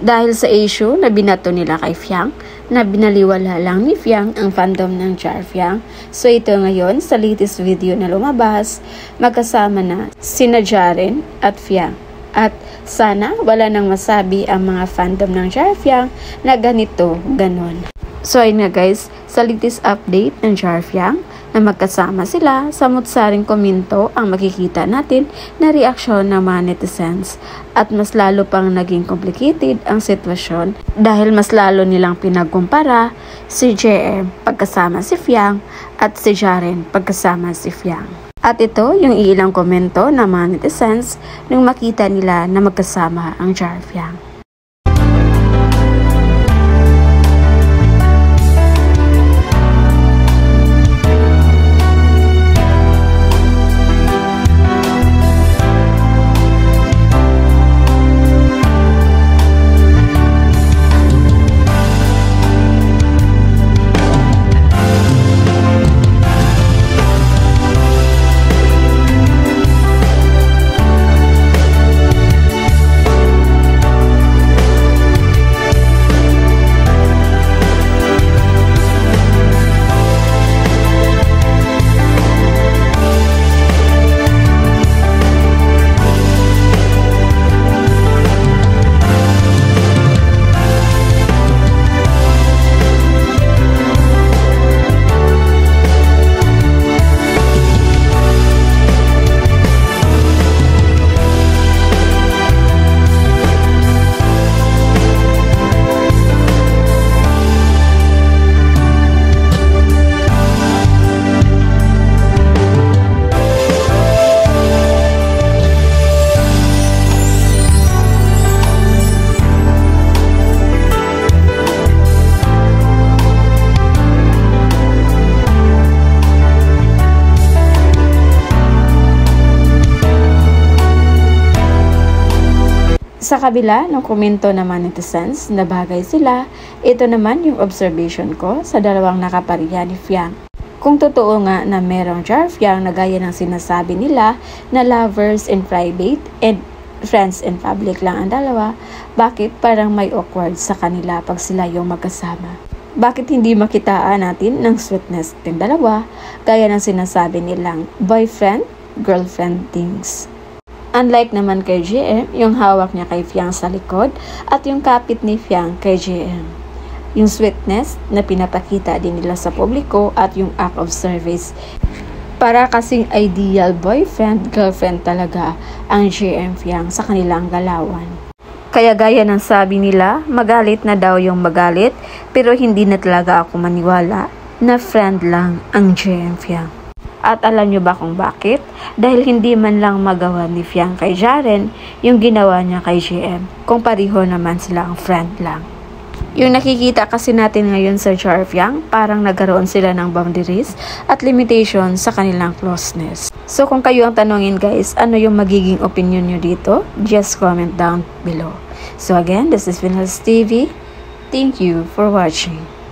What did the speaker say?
Dahil sa issue na binato nila kay Fiang, na binaliwala lang ni Fiang ang fandom ng Jar Fiang. So ito ngayon sa latest video na lumabas, magkasama na sina Jaren at Fiang. At sana wala nang masabi ang mga fandom ng Jar Fiang na ganito, ganon. So ayun nga guys, sa latest update ng Jar Fiang, na magkasama sila, sa mutsaring komento ang makikita natin na reaksyon ng mga netizens. At mas lalo pang naging complicated ang sitwasyon dahil mas lalo nilang pinagkumpara si JM pagkasama si Fiang at si Jaren pagkasama si Fiang. At ito yung ilang komento ng mga netizens nung makita nila na magkasama ang Jar Fiang. Sa kabila ng komento naman netizens na bagay sila, ito naman yung observation ko sa dalawang nakapareha ni Fiang. Kung totoo nga na merong Jar Fiang na gaya ng sinasabi nila na lovers in private and friends in public lang ang dalawa, bakit parang may awkward sa kanila pag sila yung magkasama? Bakit hindi makitaan natin ng sweetness ng dalawa gaya ng sinasabi nilang boyfriend, girlfriend things? Unlike naman kay JM, yung hawak niya kay Fiang sa likod at yung kapit ni Fiang kay JM. Yung sweetness na pinapakita din nila sa publiko at yung act of service. Para kasing ideal boyfriend, girlfriend talaga ang JM Fiang sa kanilang galawan. Kaya gaya ng sabi nila, magalit na daw yung magalit pero hindi na talaga ako maniwala na friend lang ang JM Fiang. At alam nyo ba kung bakit? Dahil hindi man lang magawa ni Fiang kay Jaren yung ginawa niya kay JM, kung pareho naman sila ang friend lang. Yung nakikita kasi natin ngayon sa Jar Fiang, parang nagkaroon sila ng boundaries at limitations sa kanilang closeness. So kung kayo ang tanongin guys, ano yung magiging opinion nyo dito? Just comment down below. So again, this is Vinhals TV. Thank you for watching.